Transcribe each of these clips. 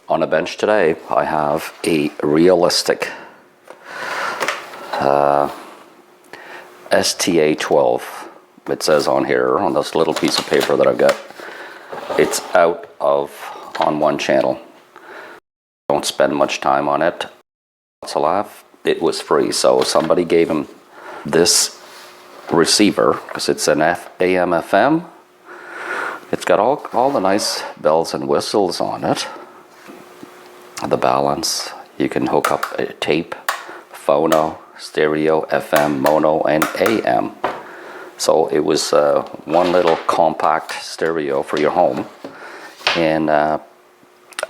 On a bench today, I have a realistic STA 12. It says on here, on this little piece of paper that I've got, it's out of on one channel. Don't spend much time on it. It's a laugh. It was free, so somebody gave him this receiver because it's an AM FM. It's got all the nice bells and whistles on it. The balance, you can hook up a tape, phono, stereo, FM, mono, and AM. So it was one little compact stereo for your home, and I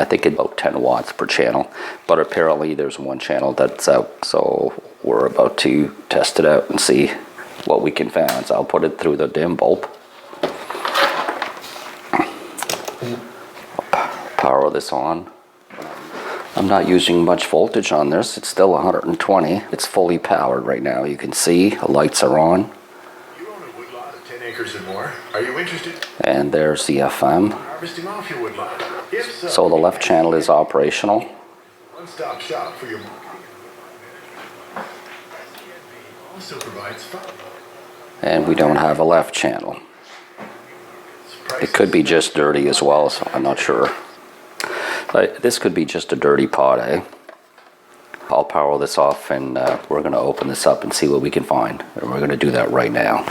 think it's about 10 watts per channel, but apparently there's one channel that's out, so we're about to test it out and see what we can find. So I'll put it through the dim bulb. Power this on. I'm not using much voltage on this. It's still 120. It's fully powered right now. You can see the lights are on. You own a woodlot of 10 acres or more. Are you interested? And there's the FM. Harvesting off your woodlot. If so, so the left channel is operational. One-stop shop for your marketing. Also provides fun. And we don't have a left channel. It could be just dirty as well, so I'm not sure. This could be just a dirty pot, eh? I'll power this off and we're going to open this up and see what we can find. And we're going to do that right now.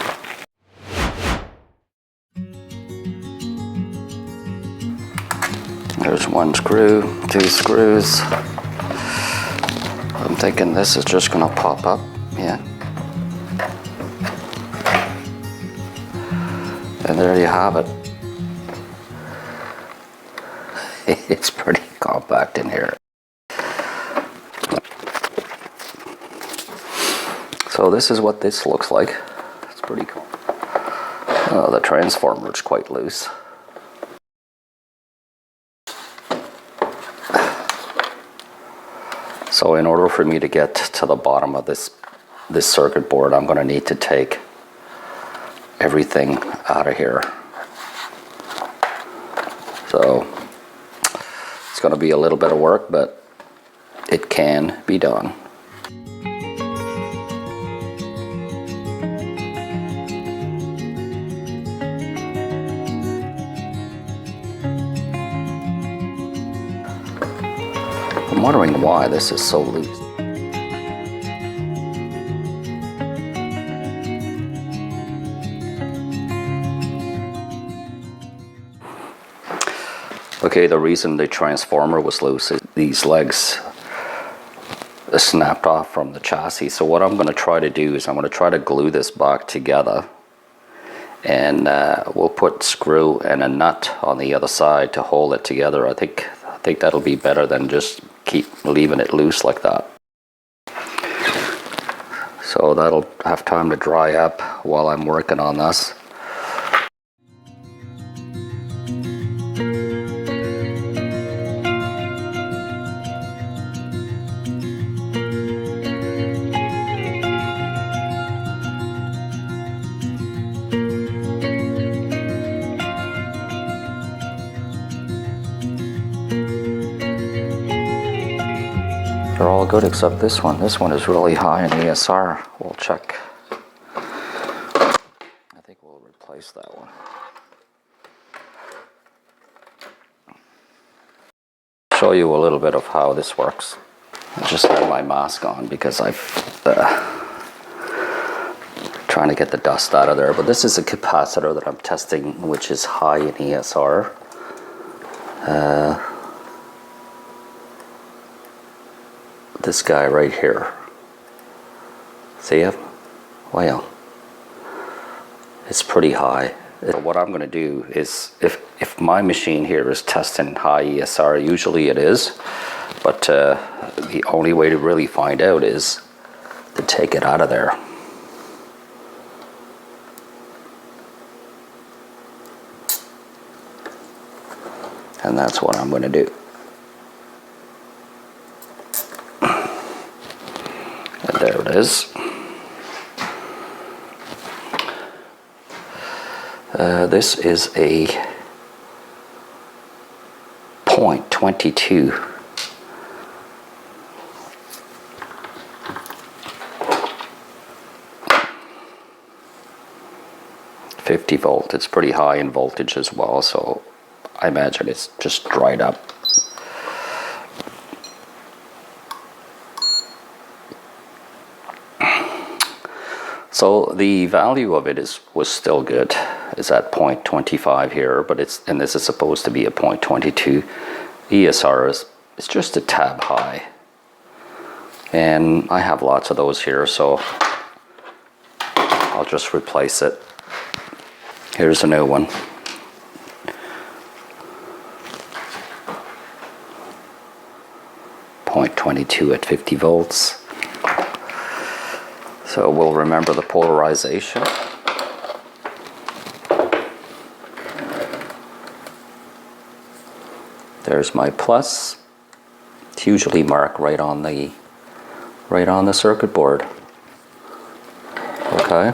There's one screw, two screws. I'm thinking this is just going to pop up. Yeah. And there you have it. It's pretty compact in here. So this is what this looks like. It's pretty cool. Oh, the transformer is quite loose. So in order for me to get to the bottom of this circuit board, I'm going to need to take everything out of here. So it's going to be a little bit of work, but it can be done. I'm wondering why this is so loose. Okay, the reason the transformer was loose is these legs snapped off from the chassis. So what I'm going to try to do is I'm going to try to glue this back together, and we'll put screw and a nut on the other side to hold it together. I think that'll be better than just keep leaving it loose like that. So that'll have time to dry up while I'm working on this. They're all good except this one. This one is really high in ESR. We'll check. I think we'll replace that one. Show you a little bit of how this works. I just have my mask on because I've trying to get the dust out of there. But this is a capacitor that I'm testing, which is high in ESR. This guy right here. See it? Well, it's pretty high. What I'm going to do is, if my machine here is testing high ESR, usually it is, but the only way to really find out is to take it out of there. And that's what I'm going to do. And there it is. This is a 0.25 0.22. .50 volt. It's pretty high in voltage as well, so I imagine it's just dried up. So the value of it was still good. It's at 0.25 here, but and this is supposed to be a 0.22. ESR is just a tab high, and I have lots of those here, so I'll just replace it. Here's a new one. .22 at 50 volts. So we'll remember the polarization. There's my plus. It's usually marked right on the circuit board. Okay.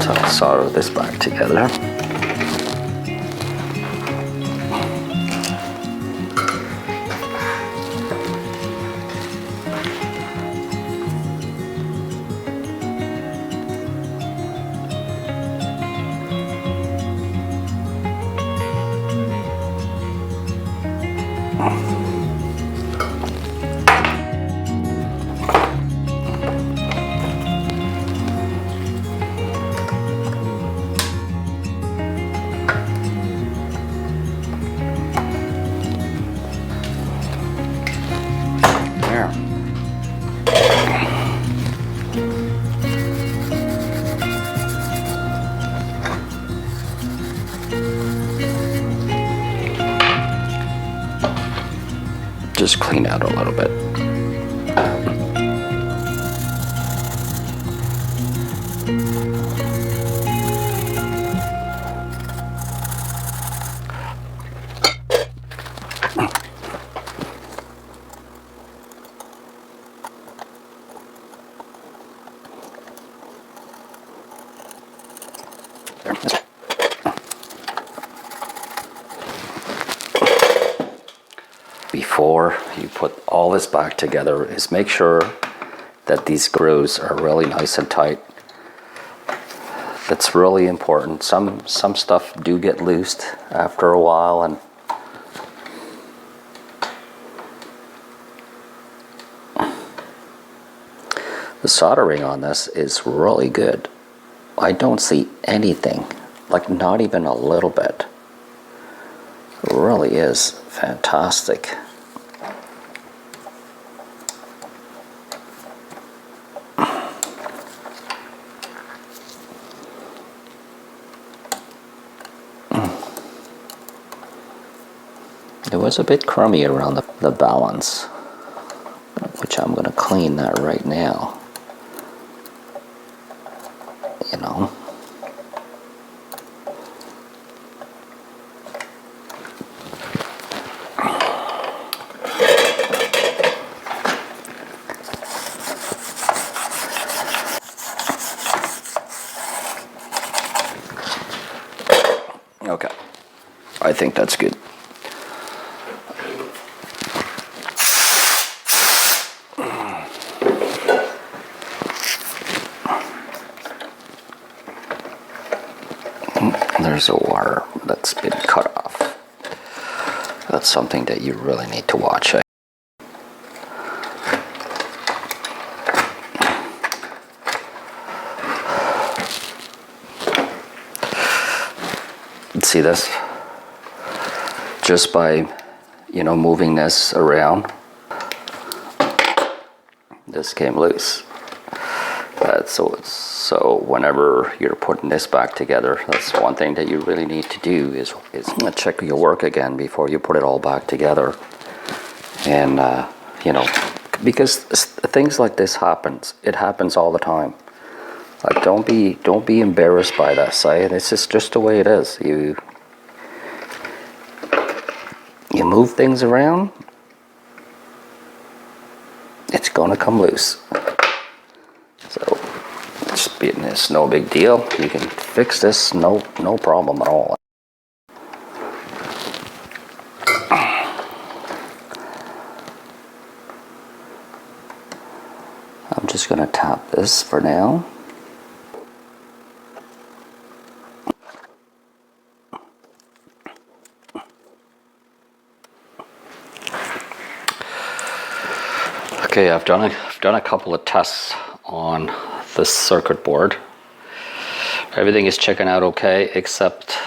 So I'll solder this back together. Just clean out a little bit. Before you put all this back together is make sure that these screws are really nice and tight. That's really important. Some stuff do get loosed after a while, and the soldering on this is really good. I don't see anything, like not even a little bit. It really is fantastic. It was a bit crummy around the balance, which I'm going to clean that right now. You know. Okay, I think that's good. There's a wire that's been cut off. That's something that you really need to watch. See this? Just by, moving this around, this came loose. So whenever you're putting this back together, that's one thing that you really need to do is check your work again before you put it all back together. And because things like this it happens all the time. Like don't be embarrassed by this. This is just the way it is. You move things around, it's gonna come loose. So just It's no big deal. You can fix this, no problem at all. I'm just going to tap this for now. Okay, I've done a couple of tests on this circuit board. Everything is checking out okay except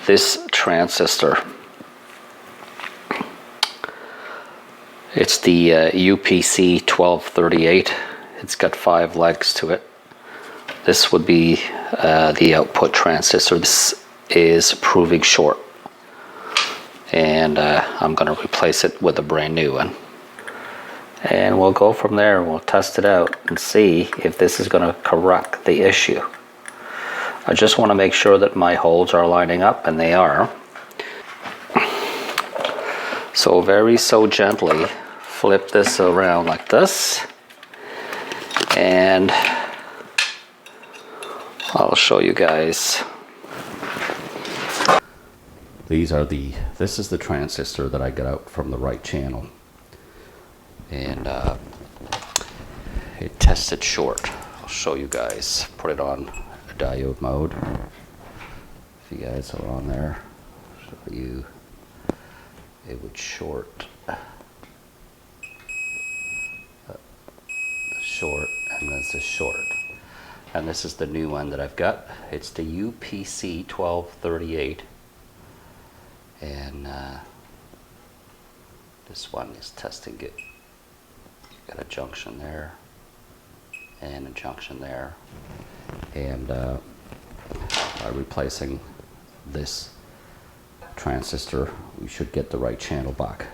this transistor. It's the UPC 1238. It's got 5 legs to it. This would be the output transistor. This is proving short, and I'm going to replace it with a brand new one. And we'll go from there. We'll test it out and see if this is going to correct the issue. I just want to make sure that my holes are lining up, and they are. So so gently flip this around like this, and I'll show you guys. This is the transistor that I got out from the right channel, and it tested short. I'll show you guys. Put it on a diode mode. If you guys are on there, I'll show you. It would short, short, and this is short. And this is the new one that I've got. It's the UPC 1238, and this one is testing it. Got a junction there and a junction there, and by replacing this transistor, we should get the right channel back.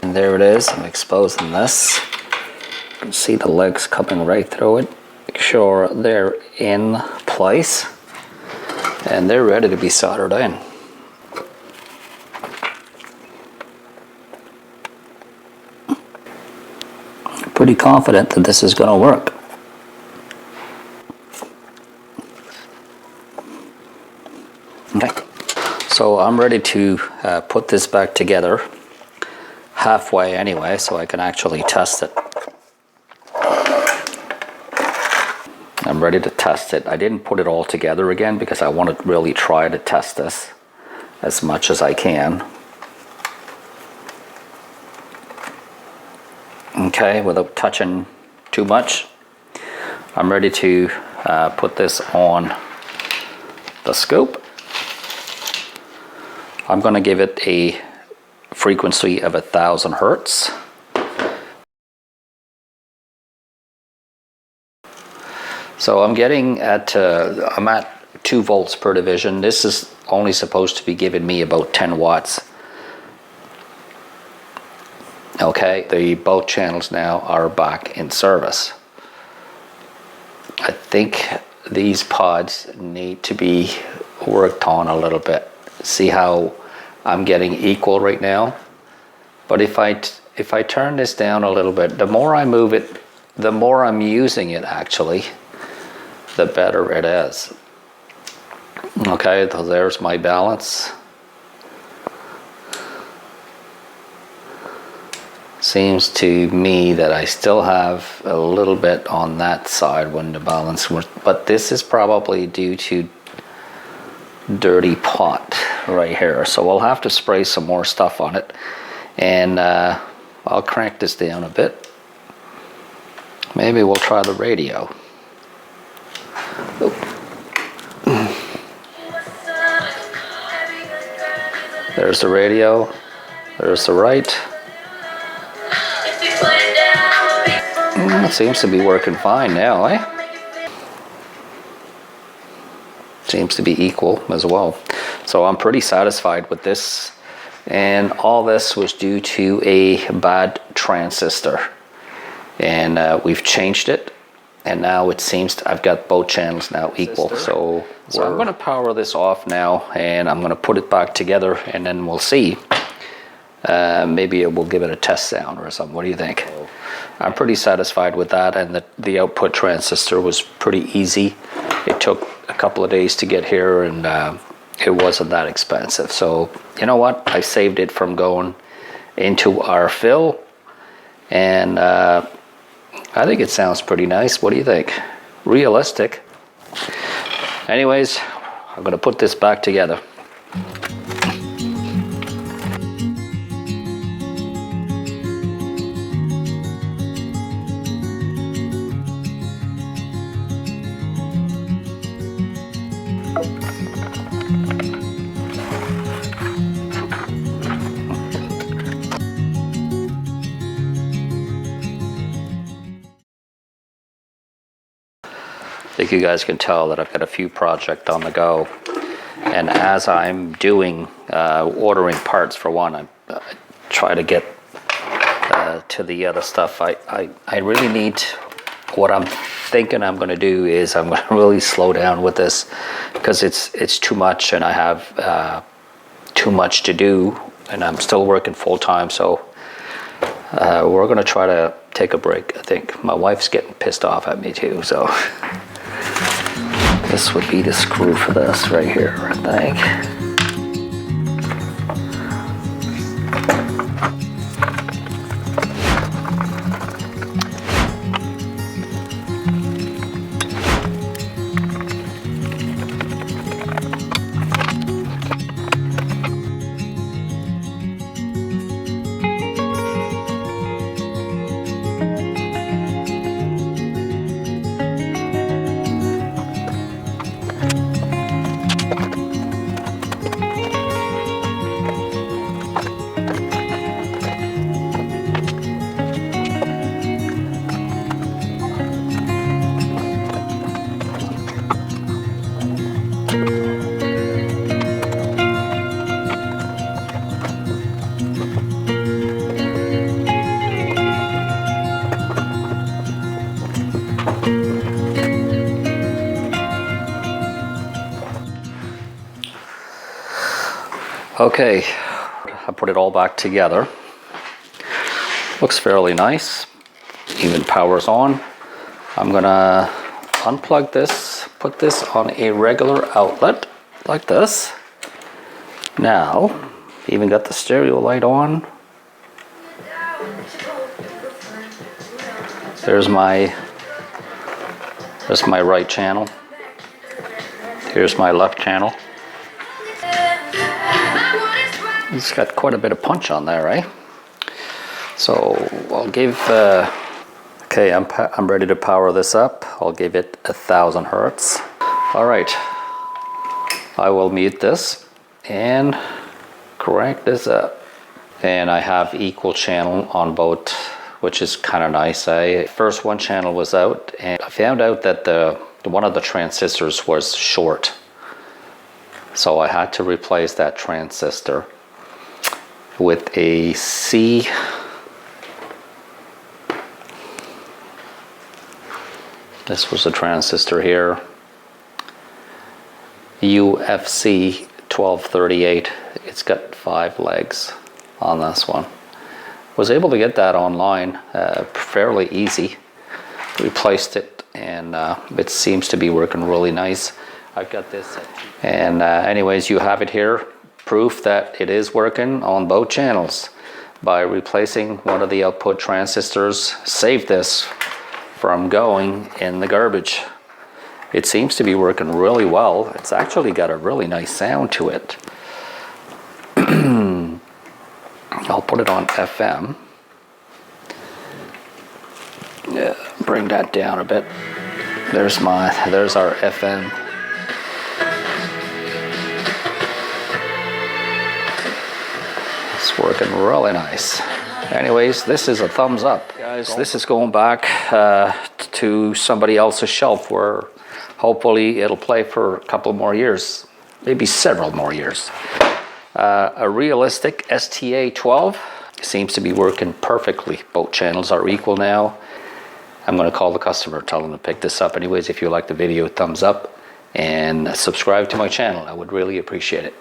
And there it is. I'm exposing this. You can see the legs coming right through it. Make sure they're in place and they're ready to be soldered in. Pretty confident that this is going to work. Okay, so I'm ready to put this back together halfway anyway, so I can actually test it. I'm ready to test it. I didn't put it all together again because I want to really try to test this as much as I can. Okay, without touching too much. I'm ready to put this on the scope. I'm going to give it a frequency of 1000 hertz. So I'm getting at I'm at 2 volts per division. This is only supposed to be giving me about 10 watts. Okay, both channels now are back in service. I think these pods need to be worked on a little bit. See how I'm getting equal right now? But if I turn this down a little bit, the more I move it, the more I'm using it actually, the better it is. Okay, so there's my balance. Seems to me that I still have a little bit on that side when the balance was, but this is probably due to dirty pot right here. So we'll have to spray some more stuff on it, and I'll crank this down a bit. Maybe we'll try the radio. There's the radio. There's the right. It seems to be working fine now, eh? Seems to be equal as well. So I'm pretty satisfied with this. And all this was due to a bad transistor. And we've changed it. And now it seems I've got both channels now equal. So I'm going to power this off now, and I'm going to put it back together, and then we'll see. Maybe we'll give it a test sound or something. What do you think? I'm pretty satisfied with that, and the output transistor was pretty easy. It took a couple of days to get here, and it wasn't that expensive. So you know what? I saved it from going into our fill, and I think it sounds pretty nice. What do you think? Realistic. Anyways, I'm going to put this back together. I think you guys can tell that I've got a few projects on the go, and as I'm doing ordering parts for one, I try to get to the other stuff. I really need, what I'm thinking I'm going to do is I'm going to really slow down with this, because it's too much, and I have too much to do, and I'm still working full-time. So we're going to try to take a break. I think my wife's getting pissed off at me too, so this would be the screw for this right here, I think. Okay, I put it all back together. Looks fairly nice. Even powers on. I'm gonna unplug this, put this on a regular outlet like this. Now, even got the stereo light on. There's my right channel. Here's my left channel. It's got quite a bit of punch on there, right? So I'll give, okay, I'm ready to power this up. I'll give it 1,000 hertz. All right, I will mute this and crank this up. And I have equal channel on both, which is kind of nice. First one channel was out, and I found out that one of the transistors was short. So I had to replace that transistor with a C. This was a transistor here. UFC 1238. It's got 5 legs on this one. Was able to get that online fairly easy. Replaced it, and it seems to be working really nice. I've got this. And anyways, you have it here. Proof that it is working on both channels by replacing one of the output transistors. Save this from going in the garbage. It seems to be working really well. It's actually got a really nice sound to it. I'll put it on FM. Yeah, bring that down a bit. There's our FM. It's working really nice. Anyways, this is a thumbs up. Guys, this is going back to somebody else's shelf where hopefully it'll play for a couple more years, maybe several more years. A realistic STA 12 seems to be working perfectly. Both channels are equal now. I'm going to call the customer, tell them to pick this up. Anyways, if you like the video, thumbs up and subscribe to my channel. I would really appreciate it.